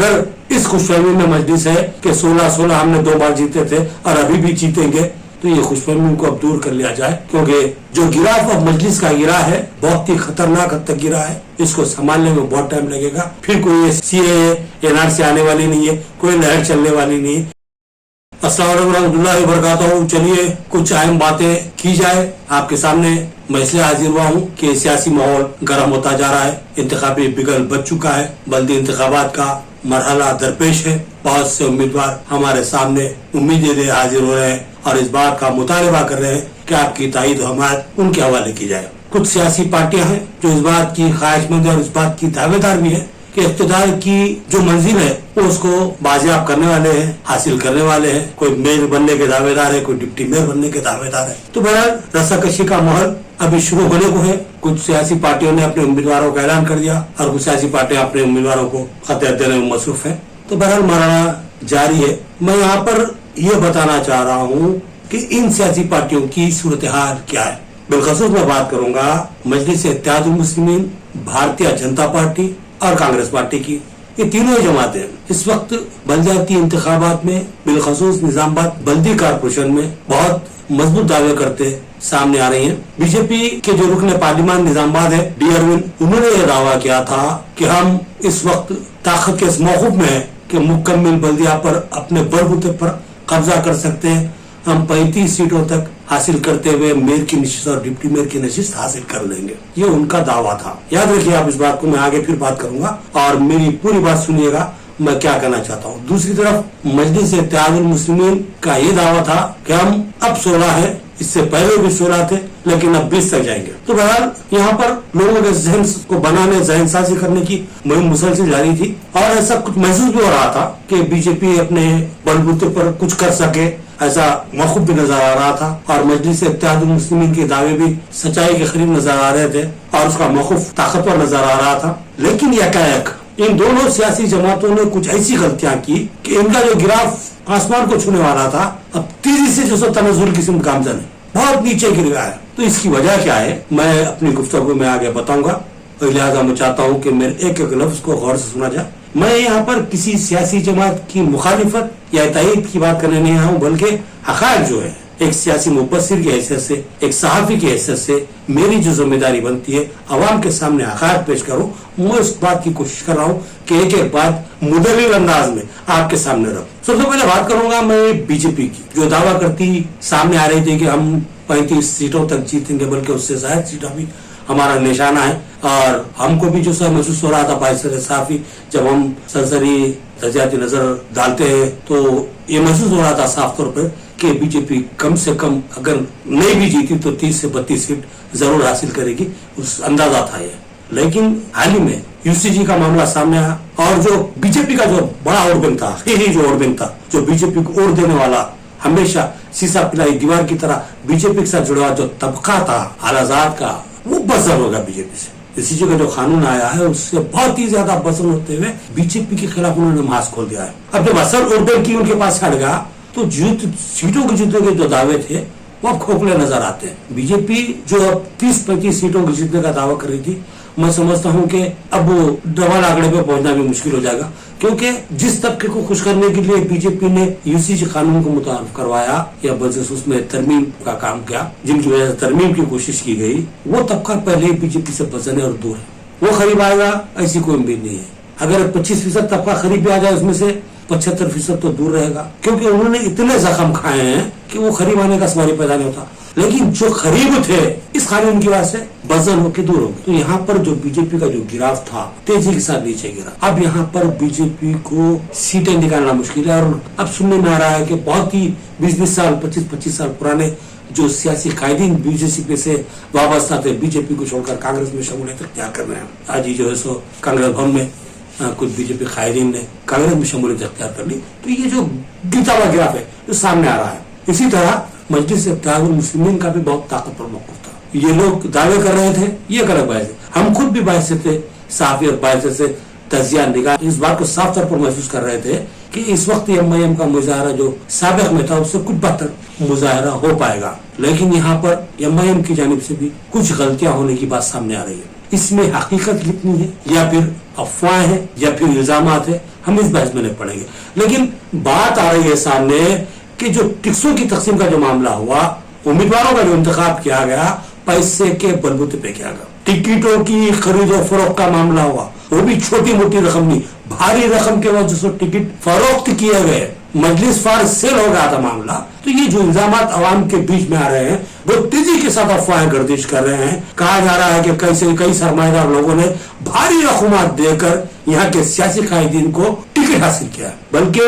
अगर इस खुशफहमी में मजलिस है कि 16-16 हमने 2 बार जीते थे और अभी भी जीतेंगे, तो ये खुशफहमी को अब दूर कर लिया जाए, क्योंकि जो गिराफ अब मजलिस का गिरा है बहुत ही खतरनाक हद तक गिरा है। इसको संभालने में बहुत टाइम लगेगा। फिर कोई सीएए एनआरसी आने वाली नहीं है, कोई लहर चलने वाली नहीं है। अस्सलाम वालेकुम रहमतुल्लाहि व बरकातहू। चलिए कुछ अहम बातें की जाए। आपके सामने मैं इसलिए हाजिर हुआ हूँ कि सियासी माहौल गर्म होता जा रहा है, इंतखाबी बिगल बच चुका है, बल्दी इंतखाबात का मरहला दरपेश है। बहुत से उम्मीदवार हमारे सामने उम्मीदें दे हाजिर हो रहे हैं और इस बात का मुतालबा कर रहे हैं कि आपकी ताईद हमायत उनके हवाले की जाए। कुछ सियासी पार्टियां हैं जो इस बात की ख्वाहिशमंद और इस बात की दावेदार भी है कि इख्तिदार की जो मंजिल है वो उसको बाजियाब करने वाले हैं, हासिल करने वाले हैं। कोई मेयर बनने के दावेदार है, कोई डिप्टी मेयर बनने के दावेदार है। तो बहरहाल रस्साकशी का माहौल अभी शुरू होने को है। कुछ सियासी पार्टियों ने अपने उम्मीदवारों का ऐलान कर दिया और कुछ सियासी पार्टियां अपने उम्मीदवारों को खत देने में मसरूफ है। तो बहरहाल मरहला जारी है। मैं यहाँ पर यह बताना चाह रहा हूँ कि इन सियासी पार्टियों की सूरत हाल क्या है। बिलखसूस मैं बात करूंगा मजलिस इत्तेहादुल मुस्लिमीन, भारतीय जनता पार्टी और कांग्रेस पार्टी की। ये तीनों ही जमातें इस वक्त बलदियाती इंतखाबात में, बिलखसूस निजामाबाद बल्दी कारपोरेशन में बहुत मजबूत दावे करते सामने आ रही हैं। बीजेपी के जो रुकन पार्लिमान निजामाबाद है डी अरविंद, उन्होंने यह दावा किया था कि हम इस वक्त ताकत के इस मौक़िफ़ में है कि मुकम्मल बल्दिया पर अपने बलबूते पर कब्जा कर सकते हैं। हम 35 सीटों तक हासिल करते हुए मेयर की नशिस्त और डिप्टी मेयर की नशिस्त हासिल कर लेंगे। ये उनका दावा था। याद रखिए आप इस बात को, मैं आगे फिर बात करूंगा और मेरी पूरी बात सुनिएगा मैं क्या कहना चाहता हूँ। दूसरी तरफ मजलिस इत्तेहादुल मुस्लिमीन का ये दावा था कि हम अब 16 है, इससे पहले भी 16 थे, लेकिन अब 20 तक जाएंगे। तो बहरहाल यहाँ पर लोगों के जहन को बनाने, जहन साजी करने की मुहिम मुसलसल जारी थी और ऐसा कुछ महसूस भी हो रहा था कि बीजेपी अपने बलबूते पर कुछ कर सके, ऐसा मौक़िफ़ भी नजर आ रहा था और मजलिस इत्तेहादुल मुस्लिमीन के दावे भी सच्चाई के करीब नजर आ रहे थे और उसका मौक़िफ़ ताकतवर नजर आ रहा था। लेकिन यकायक इन दोनों सियासी जमातों ने कुछ ऐसी गलतियां की कि इनका जो गिराफ आसमान को छूने वाला था अब तेजी से जो तनज़ुल किस्म का आमदन है, बहुत नीचे गिर गया है। तो इसकी वजह क्या है मैं अपनी गुफ्तगू में आगे बताऊंगा और लिहाजा मैं चाहता हूँ कि मेरे एक एक लफ्ज को गौर से सुना जाए। मैं यहाँ पर किसी सियासी जमात की मुखालिफत या तायीद की बात करने नहीं आया हूँ, बल्कि हक़ाइक़ जो है एक सियासी मुबस्सिर की हैसियत से, एक सहाफ़ी की हैसियत से मेरी जो जिम्मेदारी बनती है अवाम के सामने हक़ाइक़ पेश करूँ, मैं इस बात की कोशिश कर रहा हूँ कि एक एक बात मुदल्लिल अंदाज में आपके सामने रखूँ। सबसे पहले बात करूंगा मैं बीजेपी की, जो दावा करती सामने आ रही थी कि हम 35 सीटों तक जीतेंगे, बल्कि उससे ज्यादा सीटों भी हमारा निशाना है। और हमको भी जो सब महसूस हो रहा था बाइसर साफी, जब हम सरसरी तजियाती नजर डालते हैं तो ये महसूस हो रहा था साफ तौर पर कि बीजेपी कम से कम अगर नहीं भी जीती तो 30 से 32 सीट जरूर हासिल करेगी, उस अंदाजा था ये। लेकिन हाल ही में यूसीजी का मामला सामने आया और जो बीजेपी का जो बड़ा ओरबिंग था, जो ओरबिंग था, जो बीजेपी को ओर देने वाला, हमेशा शीशा पिलाई दीवार की तरह बीजेपी के साथ जुड़ा हुआ जो तबका था आलाजात का, वो बजर होगा बीजेपी से। यूसीजी का जो कानून आया है उससे बहुत ही ज्यादा बजर होते हुए बीजेपी के खिलाफ उन्होंने मास्क खोल दिया है। अब जब असल ओरबिंग की उनके पास हट गया तो सीटों के जीतने के जो दावे थे वो अब खोखले नजर आते हैं। बीजेपी जो अब 30-35 सीटों के जीतने का दावा कर रही थी, मैं समझता हूं कि अब वो डबल आंकड़े पे पहुंचना भी मुश्किल हो जाएगा, क्योंकि जिस तबके को खुश करने के लिए बीजेपी ने यूसीजी कानून को मुतारफ करवाया या बल्कि उसमें तरमीम का काम किया, जिनकी वजह से तरमीम की कोशिश की गई, वो तबका पहले ही बीजेपी से बचने और दूर है। वो करीब आएगा ऐसी कोई उम्मीद नहीं है। अगर 25% तबका करीब भी आ जाए उसमें से 75% तो दूर रहेगा, क्योंकि उन्होंने इतने जख्म खाए हैं कि वो करीब आने का सवाल पैदा नहीं होता। लेकिन जो करीब थे इस कानून की वजह से बजल होकर दूर हो गए। तो यहाँ पर जो बीजेपी का जो गिराफ था तेजी के साथ नीचे गिरा। अब यहाँ पर बीजेपी को सीटें निकालना मुश्किल है और अब सुनने में आ रहा है कि बहुत ही 20-20 साल 25-25 साल पुराने जो सियासी कायदीन बीजेपी से वाबस्ता थे, बीजेपी को छोड़कर कांग्रेस में शमूलियत इख्तियार कर रहे हैं। आज ही जो है सो कांग्रेस भवन में कुछ बीजेपी कायदीन ने कांग्रेस में शमूलियत इख्तियार कर ली। तो ये जो गिरता हुआ गिराफ है जो सामने आ रहा है। इसी तरह मजलिस इत्तेहादुल मुस्लिमीन का भी बहुत ताकतवर मौक़िफ़ था। ये लोग दावे कर रहे थे, ये गलत बात है। हम खुद भी बायसे थे साफी और बायसे से तजिया निगाह इस बात को साफ तौर पर महसूस कर रहे थे कि इस वक्त एमआईएम का मुजाहरा जो साबिक़ में था उससे कुछ बेहतर मुजाहरा हो पाएगा। लेकिन यहाँ पर एमआईएम की जानिब से भी कुछ गलतियां होने की बात सामने आ रही है। इसमें हकीकत कितनी है या फिर अफवाह है या फिर इल्जामात है, हम इस बहस में नहीं पड़ेंगे। लेकिन बात आ रही है सामने कि जो टिकटों की तकसीम का जो मामला हुआ, उम्मीदवारों का जो इंतखाब किया गया पैसे के बलबूते पे किया गया। टिकटों की खरीद और फरोख्त का मामला हुआ, वो भी छोटी मोटी रकम नहीं, भारी रकम के वजह से टिकट फरोख्त किए गए, मजलिस फार सेल हो गया था मामला। तो ये जो इल्जामात अवाम के बीच में आ रहे हैं वो तेजी के साथ अफवाहें गर्दिश कर रहे हैं। कहा जा रहा है कि कई सरमाएदार लोगों ने भारी रकूमात देकर यहाँ के सियासी कायदीन को टिकट हासिल किया, बल्कि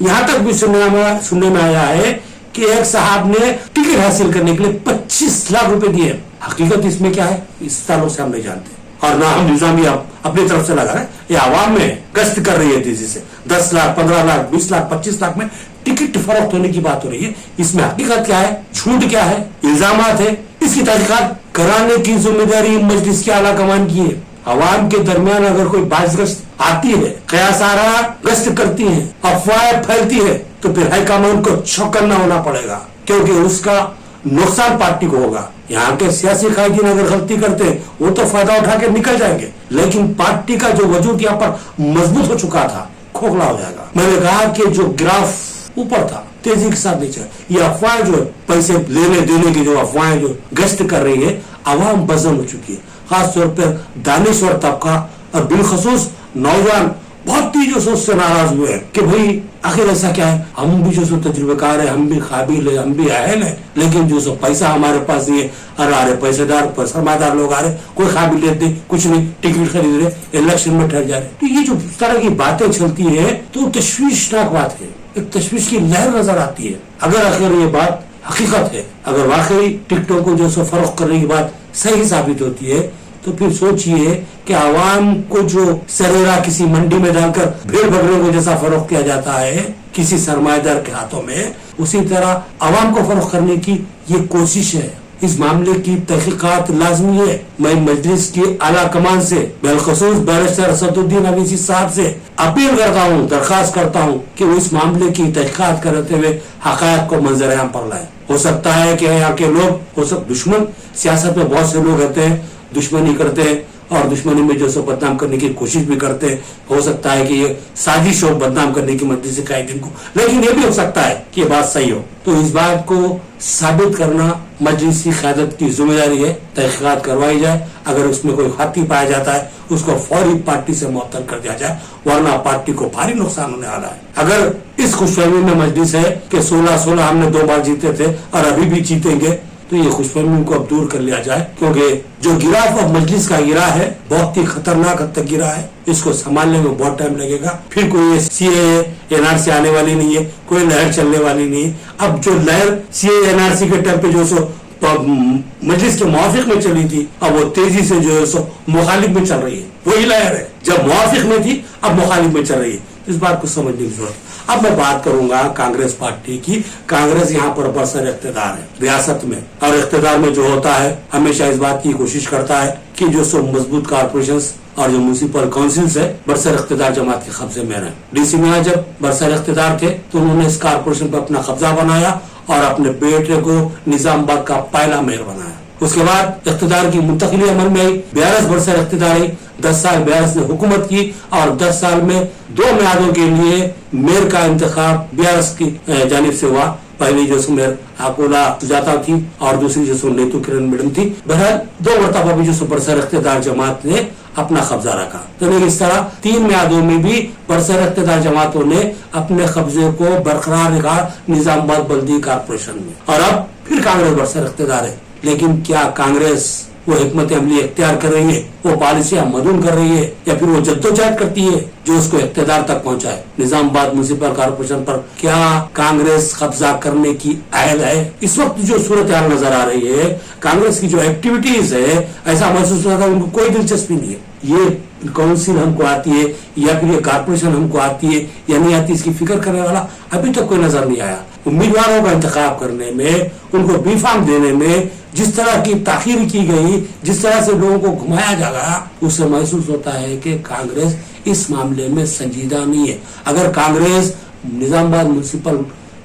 यहाँ तक भी सुनने में आया है कि एक साहब ने टिकट हासिल करने के लिए 25 लाख रुपए दिए। हकीकत इसमें क्या है इस ताल्लुक से हम नहीं जानते, और ना हम निजामिया अपनी तरफ से लगा रहे हैं। ये आवाम में गश्त कर रही है तेजी से, 10 लाख 15 लाख 20 लाख 25 लाख में टिकट फरोख्त होने की बात हो रही है। इसमें हकीकत क्या है, झूठ क्या है, इल्जामात है, इसकी तहकीकात कराने की जिम्मेदारी मजलिस की आला कमान की है। अवाम के दरमियान अगर कोई बाज़ गश्त आती है, कयासारा गश्त करती है, अफवाहें फैलती है, तो फिर हाईकमान को चौकन्ना होना पड़ेगा, क्योंकि उसका नुकसान पार्टी को होगा। यहाँ के सियासी कायदीन अगर गलती करते हैं वो तो फायदा उठा के निकल जाएंगे, लेकिन पार्टी का जो वजूद यहाँ पर मजबूत हो चुका था खोखला हो जाएगा। मैंने कहा कि जो ग्राफ ऊपर था तेजी के साथ नीचे, ये अफवाहें जो पैसे लेने देने की जो अफवाहें जो गश्त कर रही है, अवाम बज़म हो चुकी है। खासतौर पर दानिश्वर तबका और बिलखसूस नौजवान बहुत तेजी से उससे नाराज हुए हैं कि भाई आखिर ऐसा क्या है, हम भी जो सो तजुर्बेकार है, हम भी काबिल है, हम भी अहल है, लेकिन जो सो पैसा हमारे पास नहीं है, आ रहे पैसेदार सरमादार लोग आ रहे, कोई काबिलियत नहीं, कुछ नहीं, टिकट खरीद रहे, इलेक्शन में ठहर जा रहे। तो ये जो इस तरह की बातें चलती है तो तशवीशनाक बात है, एक तशवीश की लहर नजर आती है। अगर आखिर ये बात हकीकत है, अगर वाकई टिकटों को जो सो फरोख्त करने की बात सही साबित होती है, तो फिर सोचिए कि आवाम को जो सरेरा किसी मंडी में डालकर भेड़ बकरियों को जैसा फरोख्त किया जाता है किसी सरमाएदार के हाथों में, उसी तरह आवाम को फरोख्त करने की ये कोशिश है। इस मामले की तहकीकात लाजमी है। मैं मजलिस की आला कमान से बिलखसूस बैरिस्टर असदुद्दीन अवीसी साहब से अपील करता हूँ, दरखास्त करता हूँ कि वो इस मामले की तहकीकात करते हुए हकायक को मंजर आम पर लाए। हो सकता है कि यहाँ के लोग हो सकते दुश्मन, सियासत में बहुत से लोग रहते हैं, दुश्मनी करते हैं और दुश्मनी में जो सो बदनाम करने की कोशिश भी करते हैं। हो सकता है कि ये साजिश हो बदनाम करने की मजलिस कायदीन को, लेकिन ये भी हो सकता है कि ये बात सही हो। तो इस बात को साबित करना मजलिस की क़यादत की जिम्मेदारी है। तहकीकात करवाई जाए, अगर उसमें कोई खाती पाया जाता है उसको फौरी पार्टी से मुअत्तल कर दिया जाए, वरना पार्टी को भारी नुकसान होने वाला है। अगर इस खुशफहमी में मजलिस है कि 16-16 हमने 2 बार जीते थे और अभी भी जीतेंगे, तो ये खुशफहमी को अब दूर कर लिया जाए, क्योंकि जो गिरा अब मजलिस का गिरा है बहुत ही खतरनाक हद तक गिरा है। इसको संभालने में बहुत टाइम लगेगा। फिर कोई सीएए एनआरसी आने वाली नहीं है, कोई लहर चलने वाली नहीं है। अब जो लहर सीएए एनआरसी के टाइम पे जो सो मजलिस के मुआफिक में चली थी, अब वो तेजी से जो है सो मुखालिफ में चल रही है। वही लहर है जब मुआफिक में थी अब मुखालिफ में चल रही है। इस बात को समझने की जरूरत है। अब मैं बात करूंगा कांग्रेस पार्टी की। कांग्रेस यहाँ पर बरसर इख्तिदार है रियासत में, और इख्तिदार में जो होता है हमेशा इस बात की कोशिश करता है कि जो सो मजबूत कारपोरेशन और जो म्यूनिसिपल काउंसिल्स है बरसर इख्तिदार जमात के कब्जे में रहे। डीसी मियां जब बरसर इख्तिदार थे तो उन्होंने इस कारपोरेशन पर अपना कब्जा बनाया और अपने बेटे को निजामाबाद का पहला मेयर बनाया। उसके बाद इख्तिदार की मुंतकिली अमल में आई, BRS बरसर इख्तिदार आई, 10 साल BRS ने हुकूमत की और 10 साल में 2 मियादों के लिए मेयर का इंतखाब BRS की जानिब से हुआ। पहली जो मेयर आकोला सुजाता थी और दूसरी जो नेतू किरण मैडम थी। बहरहाल 2 मरतबा भी जो बरसर इख्तिदार जमात ने अपना कब्जा रखा। तो इस तरह 3 मियादों में भी बरसर इख्तिदार जमातों ने अपने कब्जे को बरकरार रखा निजामाबाद बल्दी कारपोरेशन में, और अब फिर कांग्रेस बरसर इख्तिदार है। लेकिन क्या कांग्रेस वो हिकमत अमली इख्तियार कर रही है, वो पॉलिसियां मदून कर रही है, या फिर वो जद्दोजहद करती है जो उसको इख्तियार तक पहुंचाए? निजामाबाद म्युनिसिपल कारपोरेशन पर क्या कांग्रेस कब्जा करने की अहल है? इस वक्त जो सूरत हाल नजर आ रही है, कांग्रेस की जो एक्टिविटीज है, ऐसा महसूस होता है उनको कोई दिलचस्पी नहीं है। ये काउंसिल हमको आती है या फिर ये कारपोरेशन हमको आती है या नहीं आती, इसकी फिक्र करने वाला अभी तक कोई नजर नहीं आया। उम्मीदवारों का इंतखाब करने में, उनको बीफाम देने में जिस तरह की ताखीर की गई, जिस तरह से लोगों को घुमाया जा गया, उससे महसूस होता है कि कांग्रेस इस मामले में संजीदा नहीं है। अगर कांग्रेस निजामाबाद म्युनिसिपल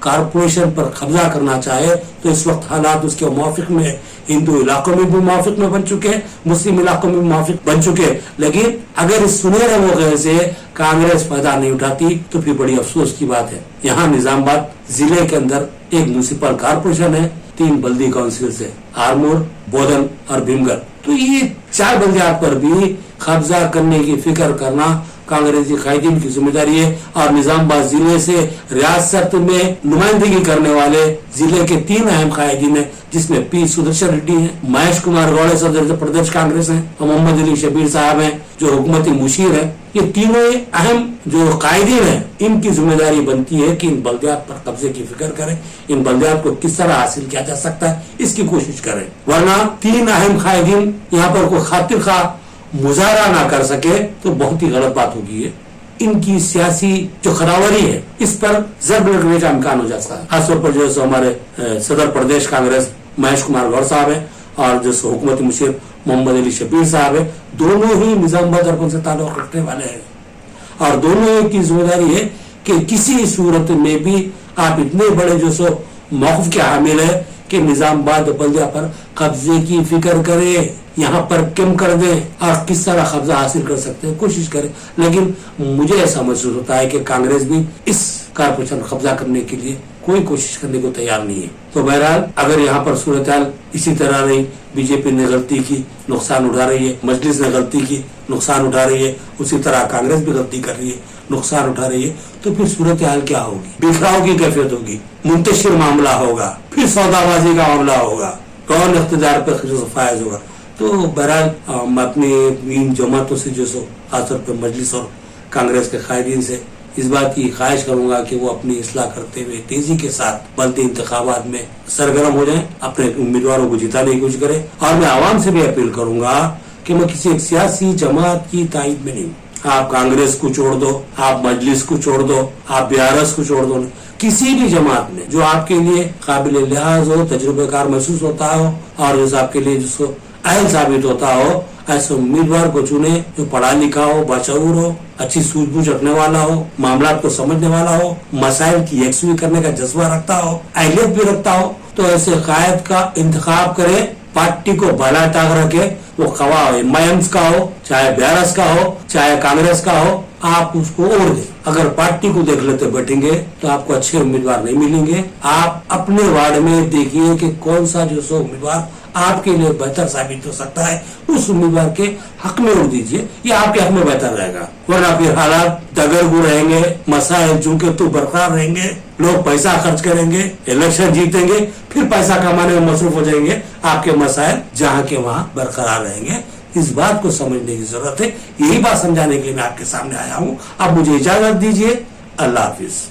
कारपोरेशन पर कब्जा करना चाहे तो इस वक्त हालात उसके मुवाफिक में है। हिंदू इलाकों में भी मुवाफिक में बन चुके हैं, मुस्लिम इलाकों में मुवाफिक बन चुके हैं। लेकिन अगर इस सुनहरे मौके से कांग्रेस फायदा नहीं उठाती तो फिर बड़ी अफसोस की बात है। यहाँ निजामाबाद जिले के अंदर एक म्यूनिसिपल कारपोरेशन है, 3 बल्दी काउंसिल है, आरमूर, बोधन और भीमगढ़। तो ये 4 बल्दियात पर भी कब्जा करने की फिक्र करना कांग्रेसी कायदीन की जिम्मेदारी है। और निजामाबाद जिले से रियासत में नुमाइंदगी करने वाले जिले के 3 अहम कायदीन है, जिसमें पी सुदर्शन रेड्डी है, महेश कुमार गौड़े सदर प्रदेश कांग्रेस है, और मोहम्मद अली शबीर साहब हैं जो हुकूमती मुशीर है। ये तीनों अहम जो कायदीन है, इनकी जिम्मेदारी बनती है कि इन बल्दियात पर कब्जे की फिक्र करें, इन बल्दियात को किस तरह हासिल किया जा सकता है इसकी कोशिश करें। वरना 3 अहम कायदीन यहाँ पर कोई खातिर खा मुजाहरा ना कर सके तो बहुत ही गलत बात होगी है। इनकी सियासी जो खरावरी है इस पर जर्ब लगने का इम्कान हो जाता है। खासतौर पर जो हमारे सदर प्रदेश कांग्रेस महेश कुमार गौड़ साहब है और जो हुकूमती मुशीर मोहम्मद अली शबीर साहब है, दोनों ही निजामाबाद अर्बन से ताल्लुक रखने वाले हैं और दोनों की जिम्मेदारी है कि किसी सूरत में भी आप इतने बड़े जो सो मौक़िफ़ के हामिल है कि निजामाबाद बल्दिया पर कब्जे की फिक्र करें, यहाँ पर कम कर दे और किस तरह कब्जा हासिल कर सकते हैं कोशिश करें। लेकिन मुझे ऐसा महसूस होता है कि कांग्रेस भी इस कारपोरेशन कब्जा करने के लिए कोई कोशिश करने को तैयार नहीं है। तो बहरहाल अगर यहाँ पर सूरत हाल इसी तरह रही, बीजेपी ने गलती की, नुकसान उठा रही है, मजलिस ने गलती की, नुकसान उठा रही है, उसी तरह कांग्रेस भी गलती कर रही है, नुकसान उठा रही है, तो फिर सूरत हाल क्या होगी? बिखराव की कैफियत होगी, मुंतशिर मामला होगा, फिर सौदाबाजी का मामला होगा, कौन इख्तिदार पर फायज होगा। तो बहरहाल मैं अपनी इन जमातों से जो सो खासतौर पर मजलिस और कांग्रेस के कायदीन से इस बात की ख्वाहिश करूंगा कि वो अपनी इस्लाह करते हुए तेजी के साथ बल्दी इंतखाबात में सरगर्म हो जाएं, अपने उम्मीदवारों को जिताने की कोशिश करें। और मैं आवाम से भी अपील करूंगा कि मैं किसी एक सियासी जमात की तायद में नहीं, आप कांग्रेस को छोड़ दो, आप मजलिस को छोड़ दो, आप BRS को छोड़ दो, किसी भी जमात में जो आपके लिए काबिल लिहाज हो, तजुर्बेकार महसूस होता हो और जो आपके लिए जिसको अहल साबित होता हो, ऐसे उम्मीदवार को चुने जो पढ़ा लिखा हो, बाशऊर हो, अच्छी सूझबूझ रखने वाला हो, मामला को समझने वाला हो, मसाइल की यकसुई करने का जज्बा रखता हो, अहलियत भी रखता हो। तो ऐसे कायद का इंतखाब करे, पार्टी को भला ताक रखे, वो खवा हो, MIMs का हो, चाहे BRS का हो, चाहे कांग्रेस का हो, आप उसको ओढ़ दें। अगर पार्टी को देख लेते बैठेंगे तो आपको अच्छे उम्मीदवार नहीं मिलेंगे। आप अपने वार्ड में देखिए कि कौन सा जो सो उम्मीदवार आपके लिए बेहतर साबित हो सकता है, उस उम्मीदवार के हक में वोट दीजिए, ये आपके हक में बेहतर रहेगा। वरना फिर हालात दगरगु रहेंगे, मसाइल चूंकि तो बरकरार रहेंगे, लोग पैसा खर्च करेंगे, इलेक्शन जीतेंगे, फिर पैसा कमाने में मसरूफ हो जाएंगे, आपके मसाइल जहाँ के वहाँ बरकरार रहेंगे। इस बात को समझने की जरूरत है। यही बात समझाने के लिए मैं आपके सामने आया हूँ। अब मुझे इजाजत दीजिए। अल्लाह हाफिज।